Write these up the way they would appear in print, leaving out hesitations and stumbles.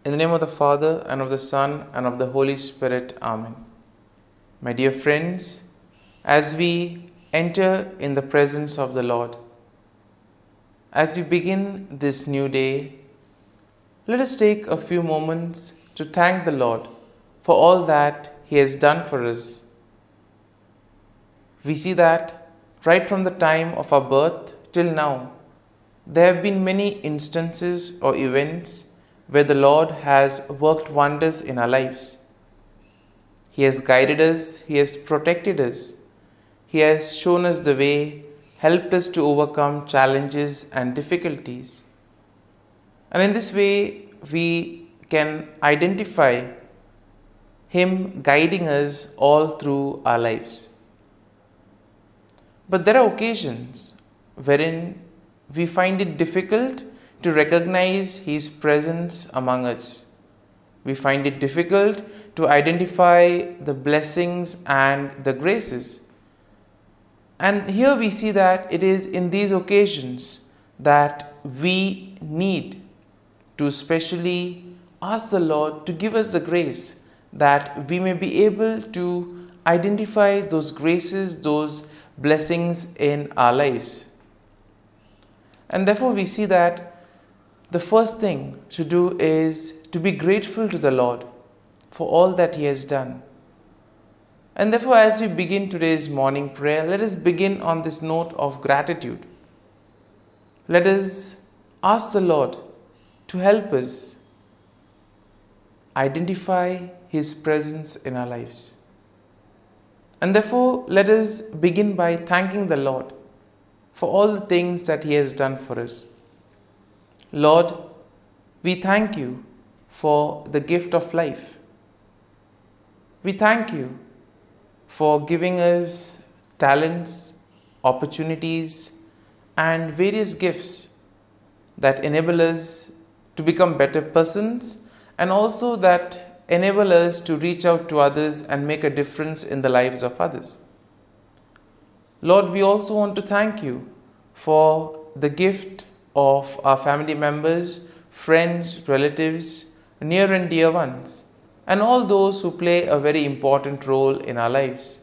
In the name of the Father, and of the Son, and of the Holy Spirit. Amen. My dear friends, as we enter in the presence of the Lord, as we begin this new day, let us take a few moments to thank the Lord for all that He has done for us. We see that right from the time of our birth till now, there have been many instances or events where the Lord has worked wonders in our lives. He has guided us, He has protected us, He has shown us the way, helped us to overcome challenges and difficulties. And in this way, we can identify Him guiding us all through our lives. But there are occasions wherein we find it difficult to recognize His presence among us. We find it difficult to identify the blessings and the graces. And here we see that it is in these occasions that we need to specially ask the Lord to give us the grace that we may be able to identify those graces, those blessings in our lives. And therefore we see that the first thing to do is to be grateful to the Lord for all that He has done. And therefore, as we begin today's morning prayer, let us begin on this note of gratitude. Let us ask the Lord to help us identify His presence in our lives. And therefore, let us begin by thanking the Lord for all the things that He has done for us. Lord, we thank You for the gift of life. We thank You for giving us talents, opportunities, and various gifts that enable us to become better persons and also that enable us to reach out to others and make a difference in the lives of others. Lord, we also want to thank You for the gift of our family members, friends, relatives, near and dear ones, and all those who play a very important role in our lives.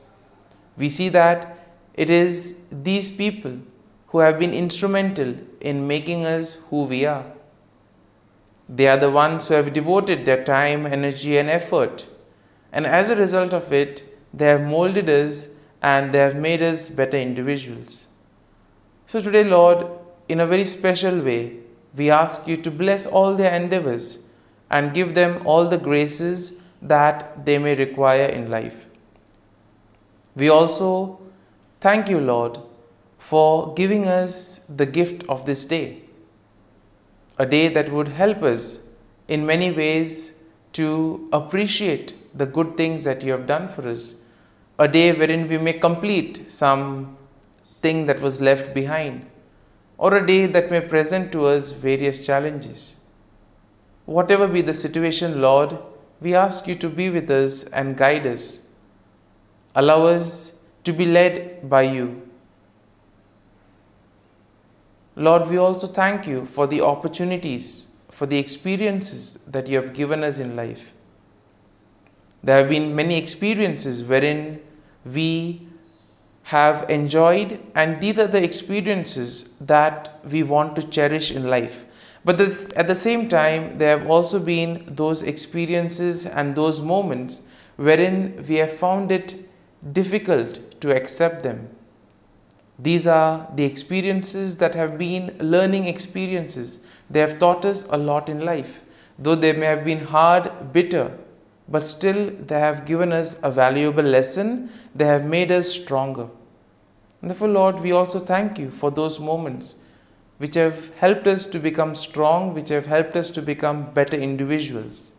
We see that it is these people who have been instrumental in making us who we are. They are the ones who have devoted their time, energy, and effort, and as a result of it, they have molded us and they have made us better individuals. So today, Lord, in a very special way, we ask You to bless all their endeavors and give them all the graces that they may require in life. We also thank You, Lord, for giving us the gift of this day, a day that would help us in many ways to appreciate the good things that You have done for us, a day wherein we may complete some thing that was left behind, or a day that may present to us various challenges. Whatever be the situation, Lord, we ask You to be with us and guide us. Allow us to be led by You. Lord, we also thank You for the opportunities, for the experiences that You have given us in life. There have been many experiences wherein we have enjoyed, and these are the experiences that we want to cherish in life. But at the same time, there have also been those experiences and those moments wherein we have found it difficult to accept them. These are the experiences that have been learning experiences. They have taught us a lot in life. Though they may have been hard, bitter, but still they have given us a valuable lesson. They have made us stronger. And therefore, Lord, we also thank You for those moments which have helped us to become strong, which have helped us to become better individuals.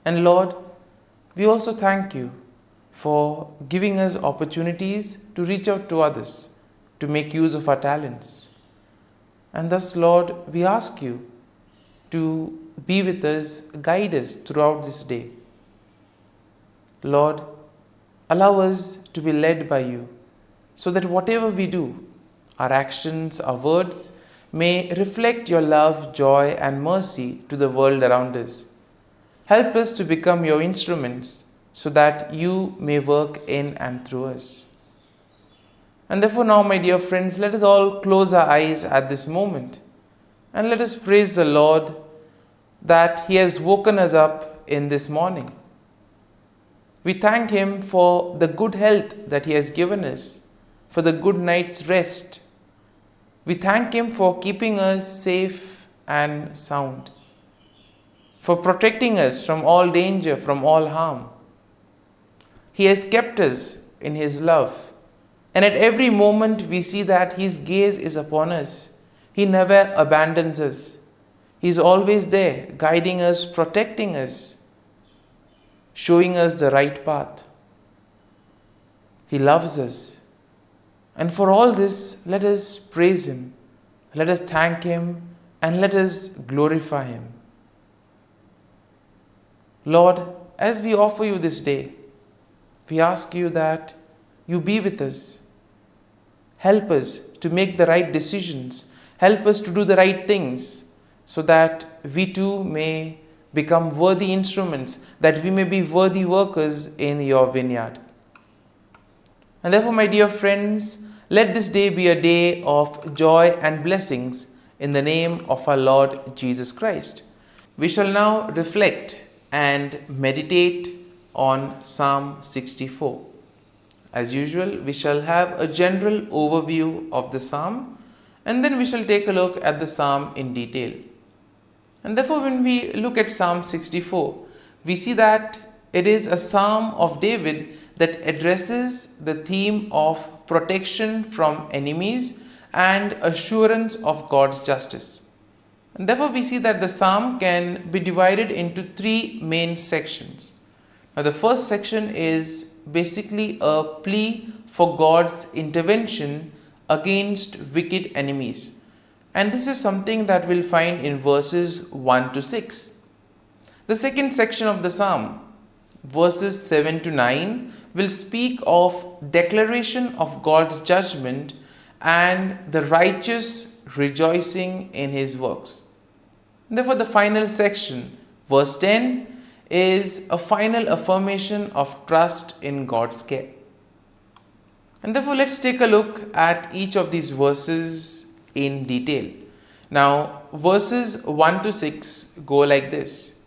And Lord, we also thank You for giving us opportunities to reach out to others, to make use of our talents. And thus, Lord, we ask You to be with us, guide us throughout this day. Lord, allow us to be led by You, so that whatever we do, our actions, our words, may reflect your love, joy, and mercy to the world around us. Help us to become your instruments so that you may work in and through us. And therefore, now, my dear friends, let us all close our eyes at this moment and let us praise the Lord that He has woken us up in this morning. We thank Him for the good health that He has given us, for the good night's rest. We thank Him for keeping us safe and sound, for protecting us from all danger, from all harm. He has kept us in His love, and at every moment we see that His gaze is upon us. He never abandons us. He is always there, guiding us, protecting us, showing us the right path. He loves us. And for all this, let us praise Him, let us thank Him, and let us glorify Him. Lord, as we offer You this day, we ask You that You be with us. Help us to make the right decisions. Help us to do the right things so that we too may become worthy instruments, that we may be worthy workers in Your vineyard. And therefore, my dear friends, let this day be a day of joy and blessings in the name of our Lord Jesus Christ. We shall now reflect and meditate on Psalm 64. As usual, we shall have a general overview of the psalm, and then we shall take a look at the psalm in detail. And therefore, when we look at Psalm 64, we see that it is a psalm of David that addresses the theme of protection from enemies and assurance of God's justice. And therefore, we see that the psalm can be divided into three main sections. Now, the first section is basically a plea for God's intervention against wicked enemies. And this is something that we'll find in verses 1 to 6. The second section of the psalm, verses 7 to 9, will speak of declaration of God's judgment and the righteous rejoicing in His works. Therefore, the final section, verse 10, is a final affirmation of trust in God's care. And therefore, let's take a look at each of these verses in detail. Now, verses 1 to 6 go like this.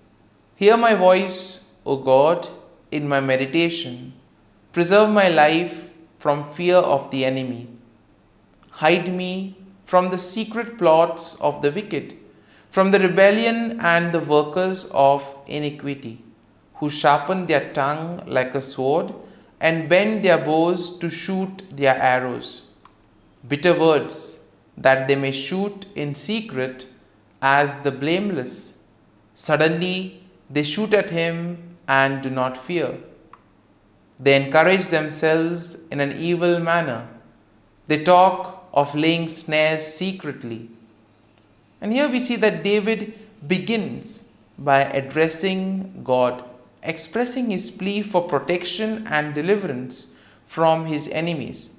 Hear my voice, O God, in my meditation. Preserve my life from fear of the enemy. Hide me from the secret plots of the wicked, from the rebellion and the workers of iniquity, who sharpen their tongue like a sword and bend their bows to shoot their arrows. Bitter words, that they may shoot in secret as the blameless. Suddenly they shoot at him and do not fear. They encourage themselves in an evil manner. They talk of laying snares secretly. And here we see that David begins by addressing God, expressing his plea for protection and deliverance from his enemies.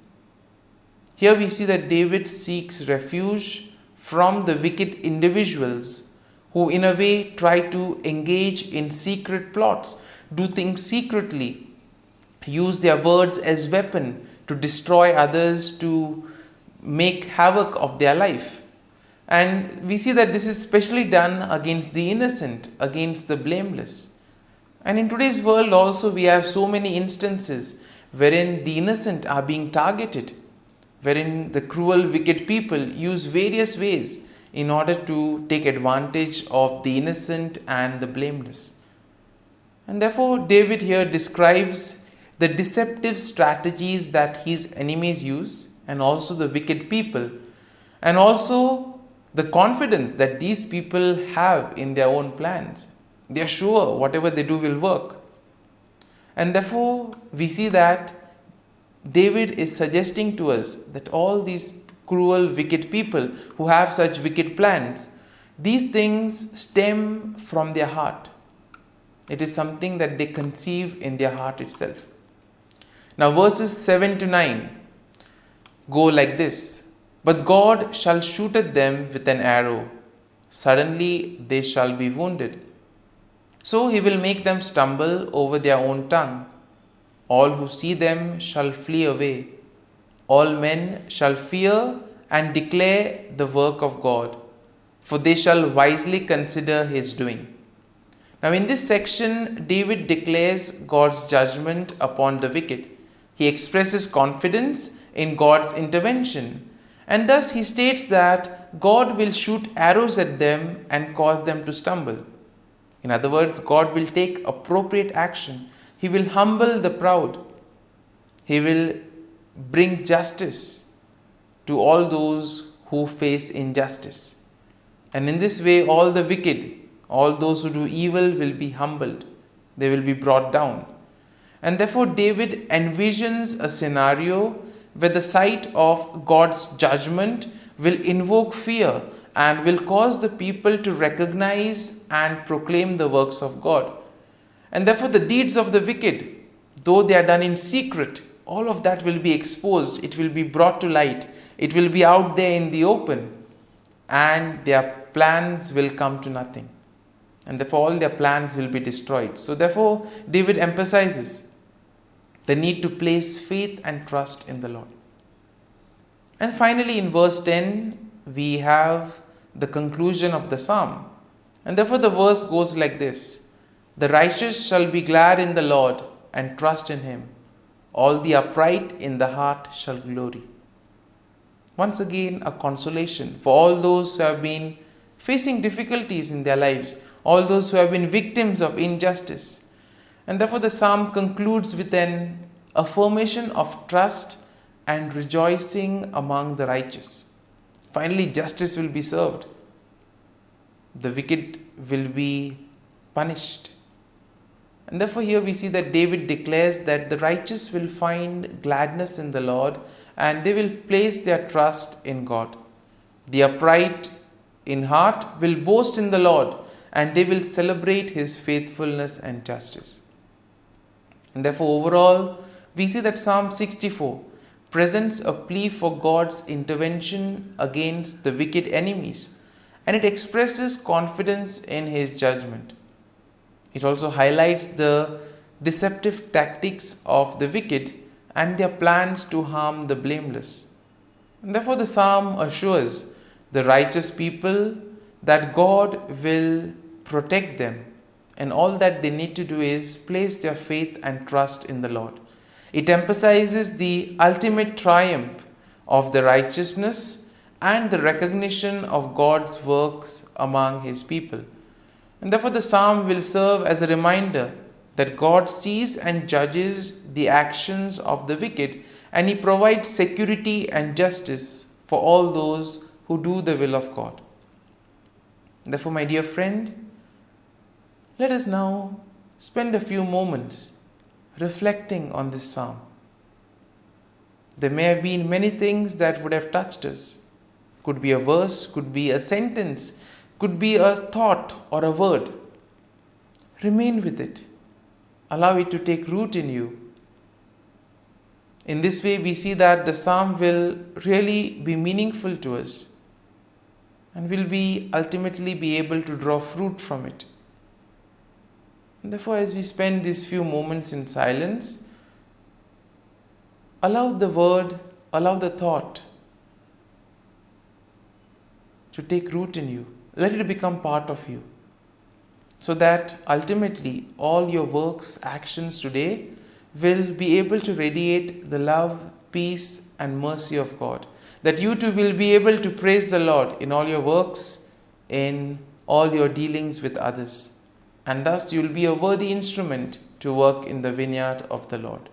Here we see that David seeks refuge from the wicked individuals who in a way try to engage in secret plots, do things secretly, use their words as weapon to destroy others, to make havoc of their life. And we see that this is especially done against the innocent, against the blameless. And in today's world also we have so many instances wherein the innocent are being targeted, wherein the cruel, wicked people use various ways in order to take advantage of the innocent and the blameless. And therefore, David here describes the deceptive strategies that his enemies use, and also the wicked people, and also the confidence that these people have in their own plans. They are sure whatever they do will work. And therefore, we see that David is suggesting to us that all these cruel, wicked people who have such wicked plans, these things stem from their heart. It is something that they conceive in their heart itself. Now, verses 7 to 9 go like this. But God shall shoot at them with an arrow. Suddenly they shall be wounded. So he will make them stumble over their own tongue. All who see them shall flee away. All men shall fear and declare the work of God, for they shall wisely consider his doing. Now, in this section, David declares God's judgment upon the wicked. He expresses confidence in God's intervention, and thus he states that God will shoot arrows at them and cause them to stumble. In other words, God will take appropriate action. He will humble the proud. He will bring justice to all those who face injustice. And in this way, all the wicked, all those who do evil will be humbled. They will be brought down. And therefore, David envisions a scenario where the sight of God's judgment will invoke fear and will cause the people to recognize and proclaim the works of God. And therefore, the deeds of the wicked, though they are done in secret, all of that will be exposed. It will be brought to light. It will be out there in the open. And their plans will come to nothing. And therefore, all their plans will be destroyed. So therefore, David emphasizes the need to place faith and trust in the Lord. And finally, in verse 10, we have the conclusion of the psalm. And therefore, the verse goes like this: The righteous shall be glad in the Lord and trust in him. All the upright in the heart shall glory. Once again, a consolation for all those who have been facing difficulties in their lives, all those who have been victims of injustice. And therefore, the psalm concludes with an affirmation of trust and rejoicing among the righteous. Finally, justice will be served. The wicked will be punished. And therefore, here we see that David declares that the righteous will find gladness in the Lord and they will place their trust in God. The upright in heart will boast in the Lord and they will celebrate his faithfulness and justice. And therefore, overall, we see that Psalm 64 presents a plea for God's intervention against the wicked enemies, and it expresses confidence in his judgment. It also highlights the deceptive tactics of the wicked and their plans to harm the blameless. And therefore, the psalm assures the righteous people that God will protect them, and all that they need to do is place their faith and trust in the Lord. It emphasizes the ultimate triumph of the righteousness and the recognition of God's works among his people. And therefore, the psalm will serve as a reminder that God sees and judges the actions of the wicked, and he provides security and justice for all those who do the will of God. Therefore, my dear friend, let us now spend a few moments reflecting on this psalm. There may have been many things that would have touched us. Could be a verse, could be a sentence, could be a thought or a word. Remain with it. Allow it to take root in you. In this way, we see that the psalm will really be meaningful to us and will be ultimately be able to draw fruit from it. And therefore, as we spend these few moments in silence, allow the word, allow the thought to take root in you. Let it become part of you, so that ultimately all your works, actions today will be able to radiate the love, peace and mercy of God. That you too will be able to praise the Lord in all your works, in all your dealings with others. And thus you will be a worthy instrument to work in the vineyard of the Lord.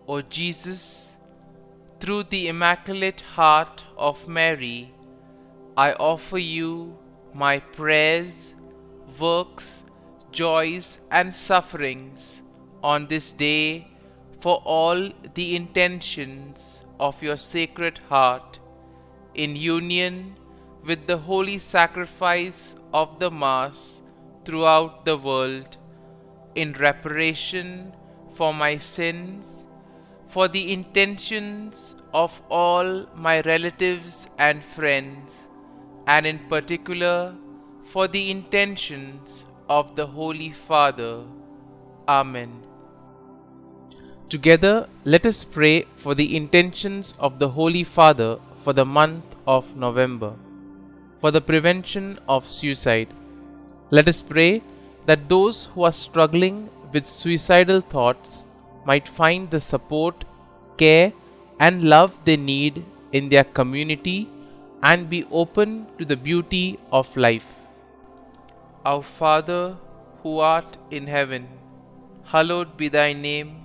O Jesus, through the Immaculate Heart of Mary, I offer you my prayers, works, joys, and sufferings on this day for all the intentions of your Sacred Heart, in union with the holy sacrifice of the Mass throughout the world, in reparation for my sins, for the intentions of all my relatives and friends, and in particular for the intentions of the Holy Father. Amen. Together, let us pray for the intentions of the Holy Father for the month of November, for the prevention of suicide. Let us pray that those who are struggling with suicidal thoughts might find the support, care, and love they need in their community and be open to the beauty of life. Our Father, who art in heaven, hallowed be thy name.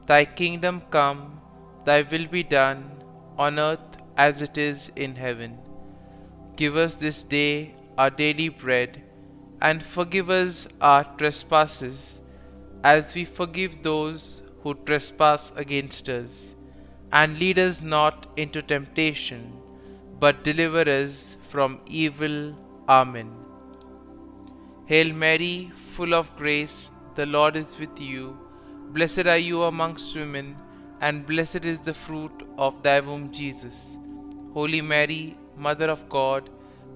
Thy kingdom come, thy will be done, on earth as it is in heaven. Give us this day our daily bread, and forgive us our trespasses, as we forgive those who trespass against us. And lead us not into temptation, but deliver us from evil. Amen. Hail Mary, full of grace, the Lord is with you. Blessed are you amongst women, and blessed is the fruit of thy womb, Jesus. Holy Mary, Mother of God,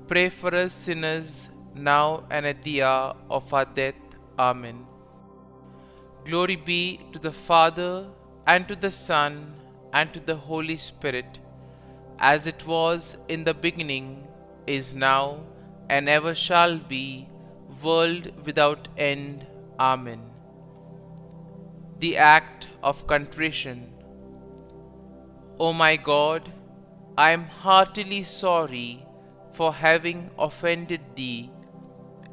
pray for us sinners, now and at the hour of our death. Amen. Glory be to the Father, and to the Son, and to the Holy Spirit, as it was in the beginning, is now, and ever shall be, world without end. Amen. The act of contrition. O my God, I am heartily sorry for having offended thee,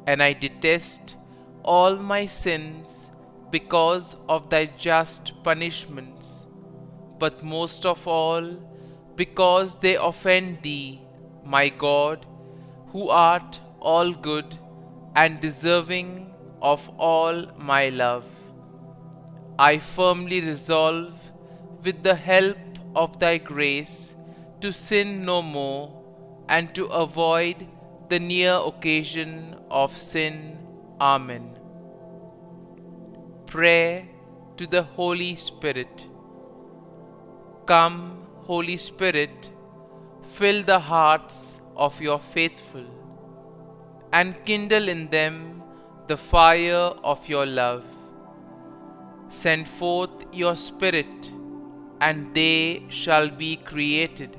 and I detest all my sins because of thy just punishments, but most of all because they offend thee, my God, who art all good and deserving of all my love. I firmly resolve, with the help of thy grace, to sin no more, and to avoid the near occasion of sin. Amen. Prayer to the Holy Spirit. Come, Holy Spirit, fill the hearts of your faithful, and kindle in them the fire of your love. Send forth your Spirit, and they shall be created,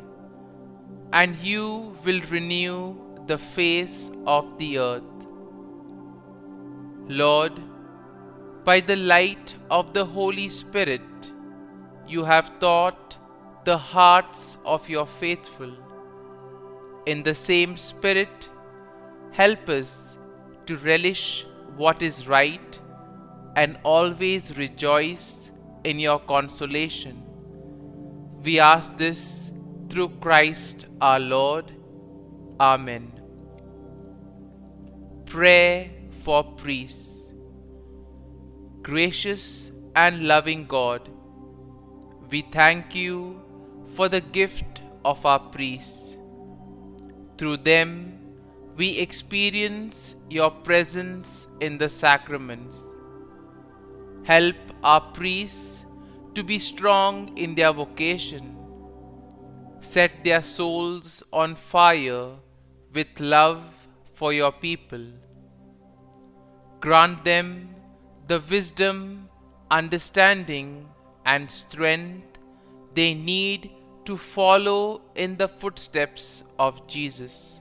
and you will renew the face of the earth. Lord, by the light of the Holy Spirit, you have taught the hearts of your faithful. In the same Spirit, help us to relish what is right and always rejoice in your consolation. We ask this through Christ our Lord. Amen. Prayer for priests. Gracious and loving God, we thank you for the gift of our priests. Through them, we experience your presence in the sacraments. Help our priests to be strong in their vocation. Set their souls on fire with love for your people. Grant them the wisdom, understanding, and strength they need to follow in the footsteps of Jesus.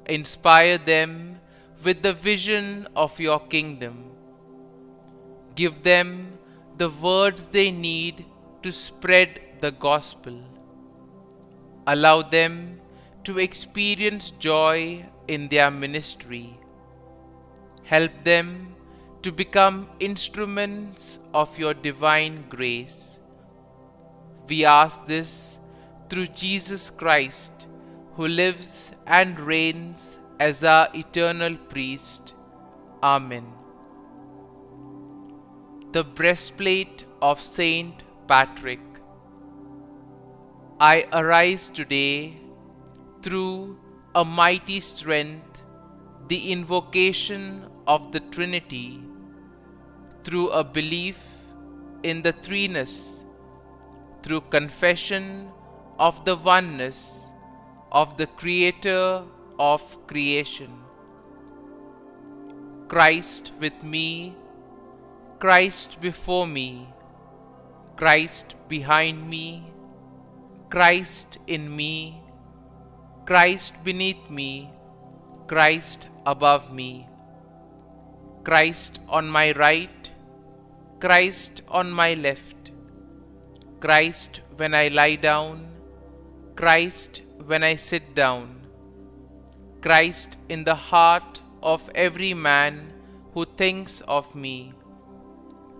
Inspire them with the vision of your kingdom. Give them the words they need to spread the gospel. Allow them to experience joy in their ministry. Help them to become instruments of your divine grace, We ask this through Jesus Christ, who lives and reigns as our eternal priest. Amen. The breastplate of Saint Patrick. I arise today through a mighty strength, the invocation of the Trinity, through a belief in the threeness, through confession of the oneness of the Creator of creation. Christ with me, Christ before me, Christ behind me, Christ in me, Christ beneath me, Christ above me, Christ on my right, Christ on my left, Christ when I lie down, Christ when I sit down, Christ in the heart of every man who thinks of me,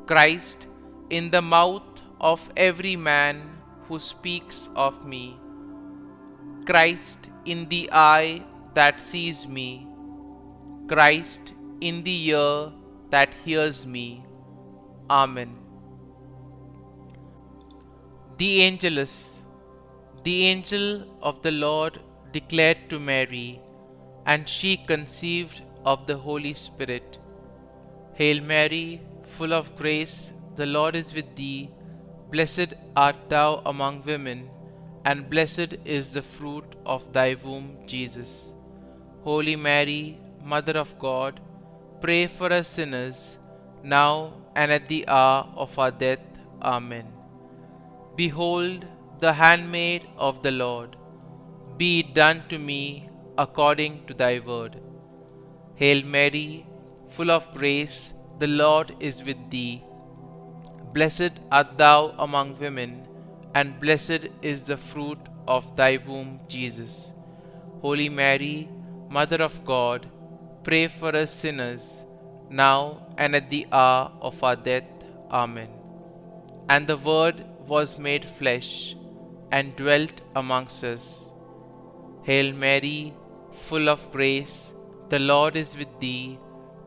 Christ in the mouth of every man who speaks of me, Christ in the eye that sees me, Christ in the ear that hears me. Amen. The Angelus. The angel of the Lord declared to Mary, and she conceived of the Holy Spirit. Hail Mary, full of grace, the Lord is with thee. Blessed art thou among women, and blessed is the fruit of thy womb, Jesus. Holy Mary, Mother of God, pray for us sinners, now and at the hour of our death. Amen. Behold, the handmaid of the Lord, be it done to me according to thy word. Hail Mary, full of grace, the Lord is with thee. Blessed art thou among women, and blessed is the fruit of thy womb, Jesus. Holy Mary, Mother of God, pray for us sinners, now and at the hour of our death. Amen. And the Word was made flesh, and dwelt amongst us. Hail Mary, full of grace, the Lord is with thee.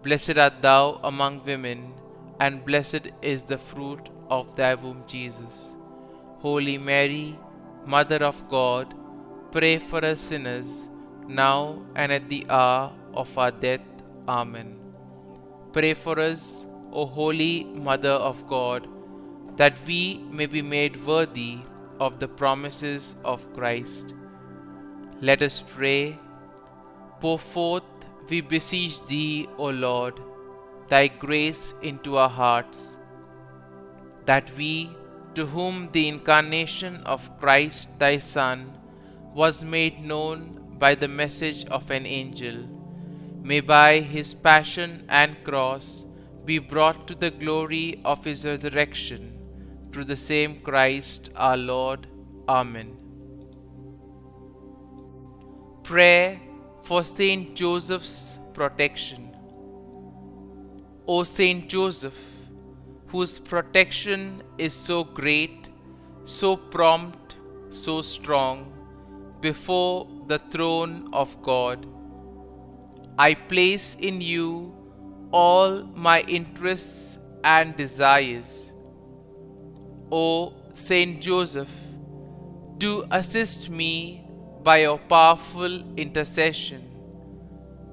Blessed art thou among women, and blessed is the fruit of thy womb, Jesus. Holy Mary, Mother of God, pray for us sinners, now and at the hour of our death. Amen. Pray for us, O Holy Mother of God, that we may be made worthy of the promises of Christ. Let us pray. Pour forth, we beseech thee, O Lord, thy grace into our hearts, that we, to whom the incarnation of Christ thy Son was made known by the message of an angel, may by his passion and cross be brought to the glory of his resurrection, through the same Christ our Lord. Amen. Prayer for Saint Joseph's protection. O Saint Joseph, whose protection is so great, so prompt, so strong, before the throne of God, I place in you all my interests and desires. O Saint Joseph, do assist me by your powerful intercession,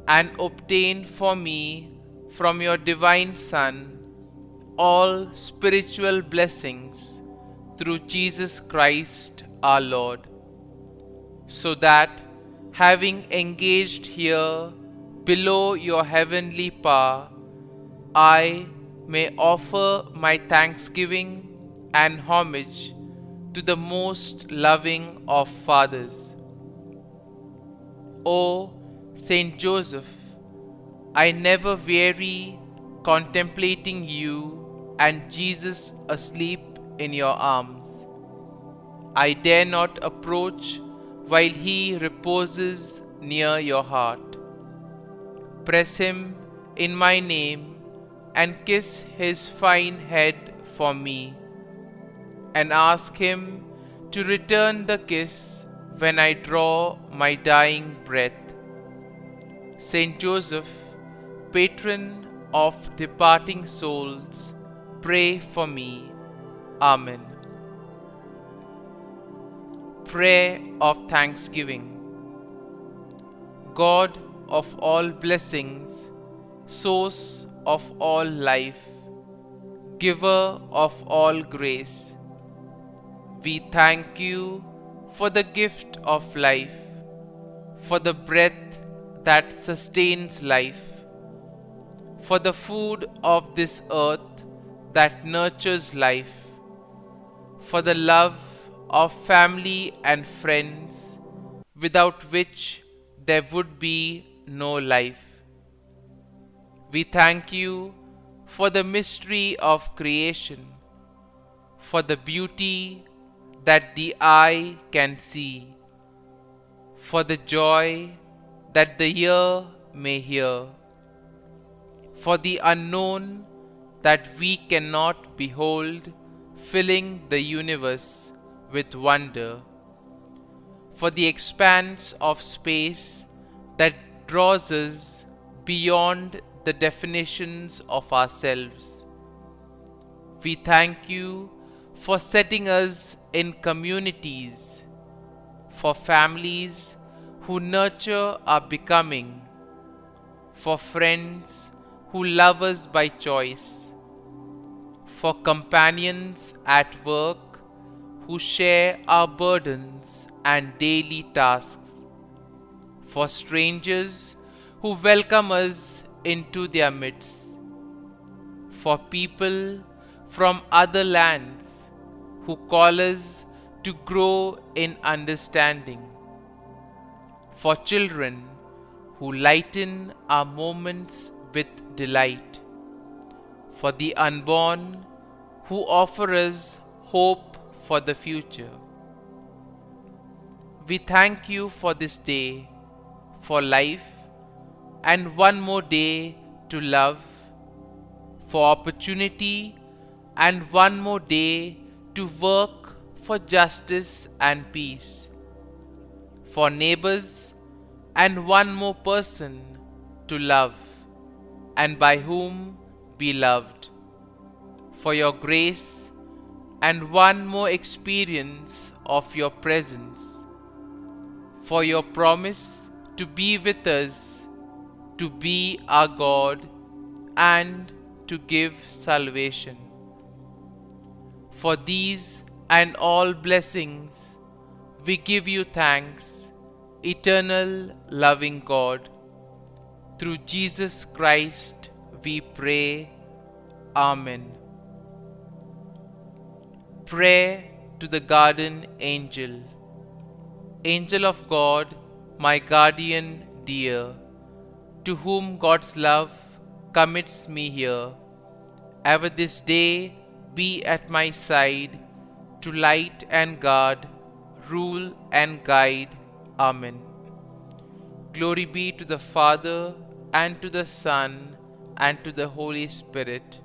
and obtain for me from your divine Son all spiritual blessings through Jesus Christ our Lord, so that, having engaged here below your heavenly power, I may offer my thanksgiving and homage to the most loving of fathers. O Saint Joseph, I never weary contemplating you and Jesus asleep in your arms. I dare not approach while he reposes near your heart. Press him in my name and kiss his fine head for me, and ask him to return the kiss when I draw my dying breath. Saint Joseph, patron of departing souls, pray for me. Amen. Prayer of Thanksgiving. God of all blessings, source of all life, giver of all grace, we thank you for the gift of life, for the breath that sustains life, for the food of this earth that nurtures life, for the love of family and friends, without which there would be no life. We thank you for the mystery of creation, for the beauty that the eye can see, for the joy that the ear may hear, for the unknown that we cannot behold, filling the universe with wonder, for the expanse of space that draws us beyond the definitions of ourselves. We thank you for setting us in communities, for families who nurture our becoming, for friends who love us by choice, for companions at work who share our burdens and daily tasks, for strangers who welcome us into their midst, for people from other lands who call us to grow in understanding, for children who lighten our moments with delight, for the unborn who offer us hope for the future. We thank you for this day, for life, and one more day to love, for opportunity, and one more day to work for justice and peace, for neighbors, and one more person to love, and by whom be loved, for your grace, and one more experience of your presence, for your promise to be with us, to be our God, and to give salvation. For these and all blessings, we give you thanks, eternal loving God. Through Jesus Christ we pray. Amen. Prayer to the Guardian Angel. Angel of God, my guardian dear, to whom God's love commits me here, ever this day be at my side, to light and guard, rule and guide. Amen. Glory be to the Father, and to the Son, and to the Holy Spirit,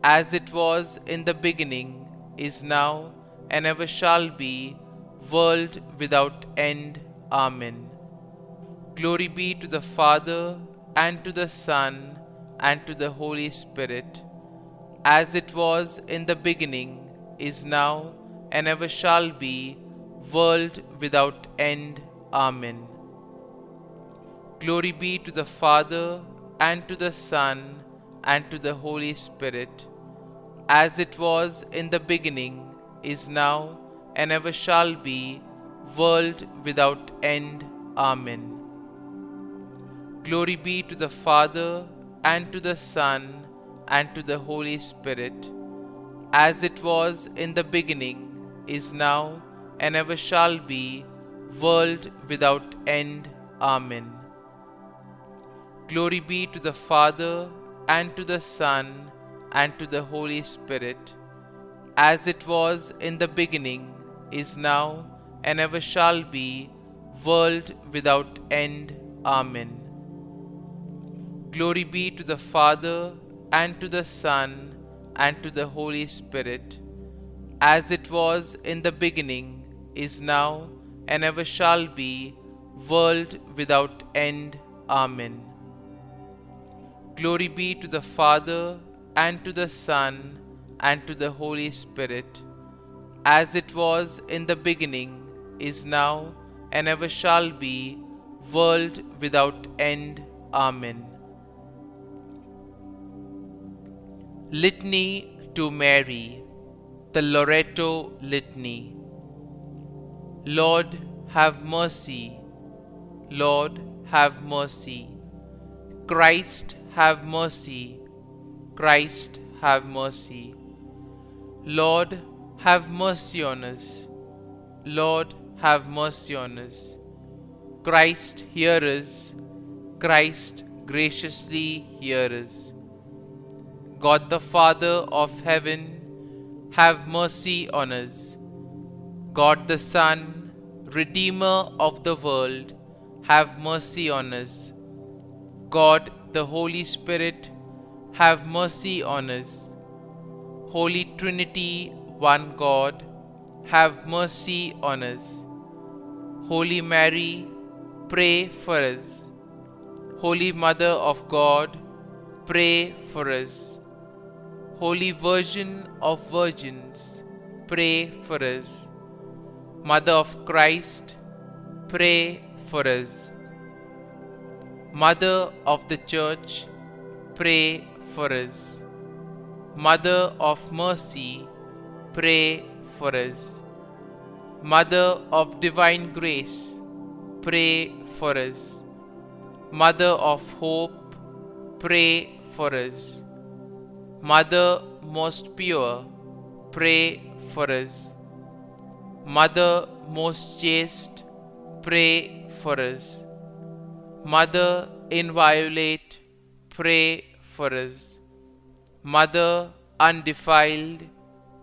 as it was in the beginning, is now, and ever shall be, world without end. Amen. Glory be to the Father, and to the Son, and to the Holy Spirit, as it was in the beginning, is now, and ever shall be, world without end. Amen. Glory be to the Father, and to the Son, and to the Holy Spirit, as it was in the beginning, is now, and ever shall be, world without end. Amen. Glory be to the Father, and to the Son, and to the Holy Spirit, as it was in the beginning, is now, and ever shall be, world without end. Amen. Glory be to the Father, and to the Son, and to the Holy Spirit, as it was in the beginning, is now, and ever shall be, world without end. Amen. Glory be to the Father, and to the Son, and to the Holy Spirit, as it was in the beginning, is now, and ever shall be, world without end. Amen. Glory be to the Father, and to the Son, and to the Holy Spirit, as it was in the beginning, is now, and ever shall be, world without end. Amen. Litany to Mary, the Loreto Litany. Lord, have mercy. Lord, have mercy. Christ, have mercy. Christ, have mercy. Lord, have mercy on us. Lord, have mercy on us. Christ, hear us. Christ, graciously hear us. God the Father of heaven, have mercy on us. God the Son, Redeemer of the world, have mercy on us. God the Holy Spirit, have mercy on us. Holy Trinity, one God, have mercy on us. Holy Mary, pray for us. Holy Mother of God, pray for us. Holy Virgin of Virgins, pray for us. Mother of Christ, pray for us. Mother of the Church, pray for us. Mother of Mercy, pray for us. Mother of Divine Grace, pray for us. Mother of Hope, pray for us. Mother most pure, pray for us. Mother most chaste, pray for us. Mother inviolate, pray for us. Mother undefiled,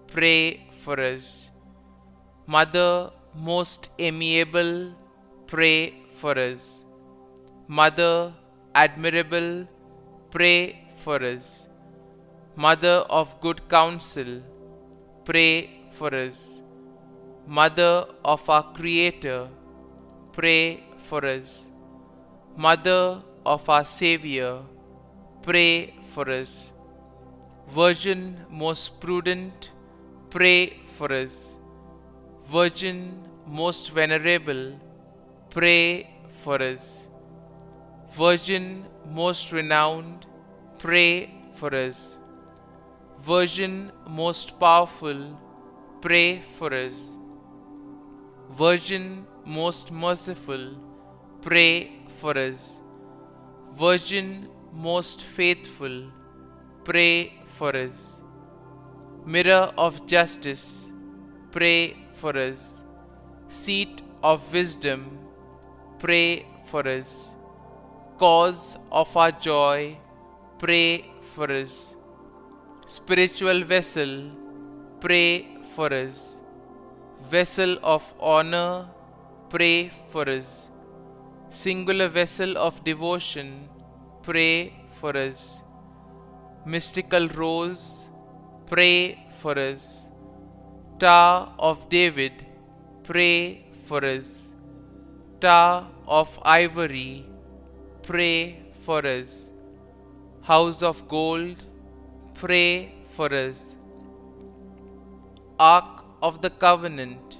pray for us. Mother most amiable, pray for us. Mother admirable, pray for us. Mother of good counsel, pray for us. Mother of our Creator, pray for us. Mother of our Savior, pray for us. Virgin most prudent, pray for us. Virgin most venerable, pray for us. Virgin most renowned, pray for us. Virgin most powerful, pray for us. Virgin most merciful, pray for us. Virgin most faithful, pray for us. Mirror of justice, pray for us. Seat of wisdom, pray for us. Cause of our joy, pray for us. Spiritual vessel, pray for us. Vessel of honor, pray for us. Singular vessel of devotion, pray for us. Mystical rose, pray for us. Tower of David, pray for us. Tower of ivory, pray for us. House of gold, pray for us. Ark of the covenant,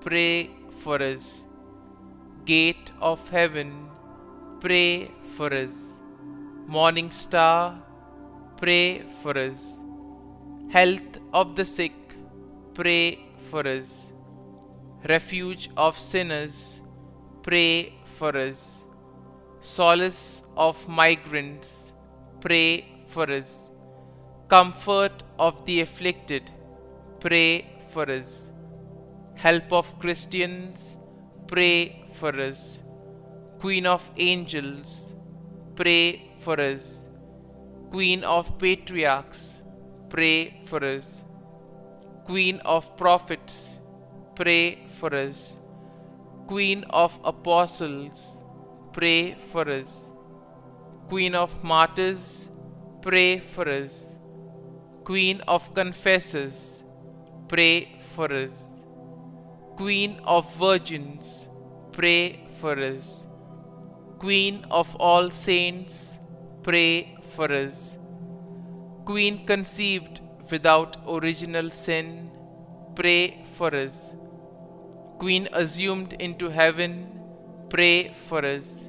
pray for us. Gate of heaven, pray for us. Morning star, pray for us. Health of the sick, pray for us. Refuge of sinners, pray for us. Solace of migrants, pray for us. Comfort of the afflicted, pray for us. Help of Christians, pray for us. Queen of angels, pray for us. Queen of patriarchs, pray for us. Queen of prophets, pray for us. Queen of apostles, pray for us. Queen of martyrs, pray for us. Queen of confessors, pray for us. Queen of virgins, pray for us. Queen of all saints, pray for us. Queen conceived without original sin, pray for us. Queen assumed into heaven, pray for us.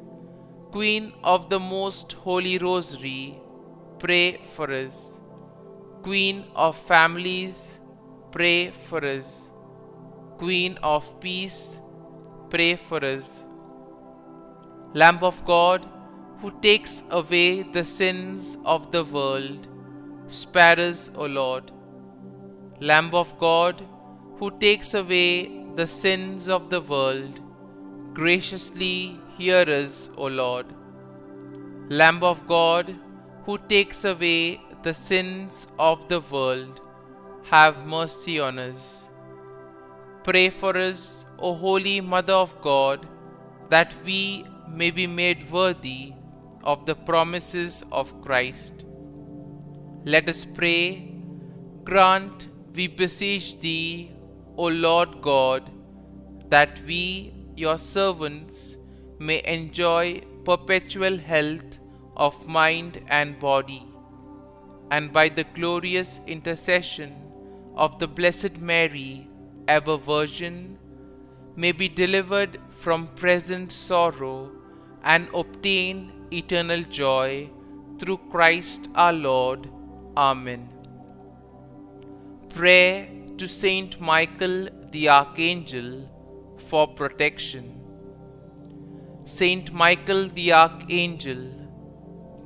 Queen of the Most Holy Rosary, pray for us. Queen of families, pray for us. Queen of peace, pray for us. Lamb of God, who takes away the sins of the world, spare us, O Lord. Lamb of God, who takes away the sins of the world, graciously hear us, O Lord. Lamb of God, who takes away the sins of the world, have mercy on us. Pray for us, O Holy Mother of God, that we may be made worthy of the promises of Christ. Let us pray. Grant, we beseech Thee, O Lord God, that we, Your servants, may enjoy perpetual health of mind and body, and by the glorious intercession of the Blessed Mary, ever Virgin, may be delivered from present sorrow and obtain eternal joy through Christ our Lord. Amen. Prayer to Saint Michael the Archangel for protection. Saint Michael the Archangel,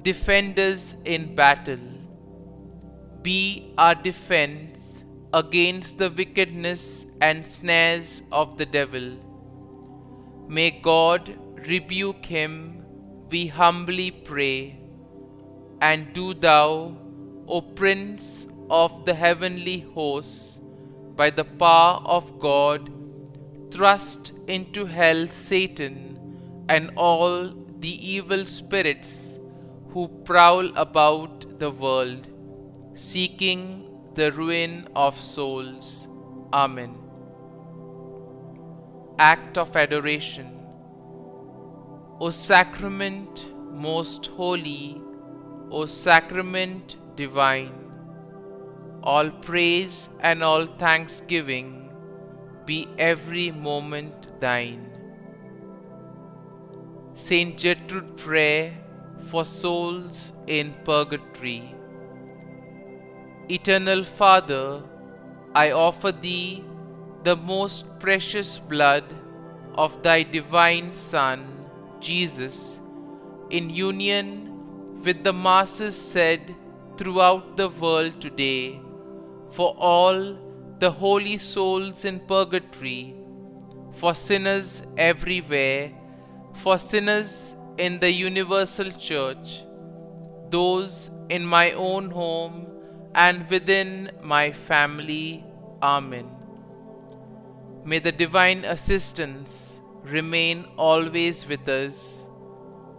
defend us in battle. Be our defense against the wickedness and snares of the devil. May God rebuke him, we humbly pray. And do Thou, O Prince of the heavenly hosts, by the power of God, thrust into hell Satan and all the evil spirits who prowl about the world, seeking the ruin of souls. Amen. Act of Adoration. O Sacrament most holy, O Sacrament divine, all praise and all thanksgiving be every moment Thine. Saint Gertrude Prayer for souls in purgatory. Eternal Father, I offer Thee the most precious blood of Thy divine Son, Jesus, in union with the masses said throughout the world today, for all the holy souls in purgatory, for sinners everywhere, for sinners in the universal church, those in my own home and within my family. Amen. May the divine assistance remain always with us,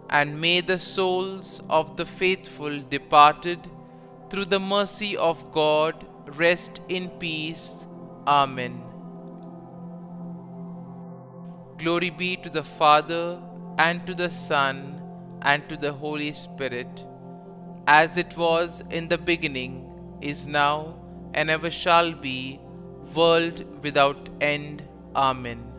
and may the souls of the faithful departed through the mercy of God rest in peace. Amen. Glory be to the Father, and to the Son, and to the Holy Spirit, as it was in the beginning, is now, and ever shall be, world without end. Amen.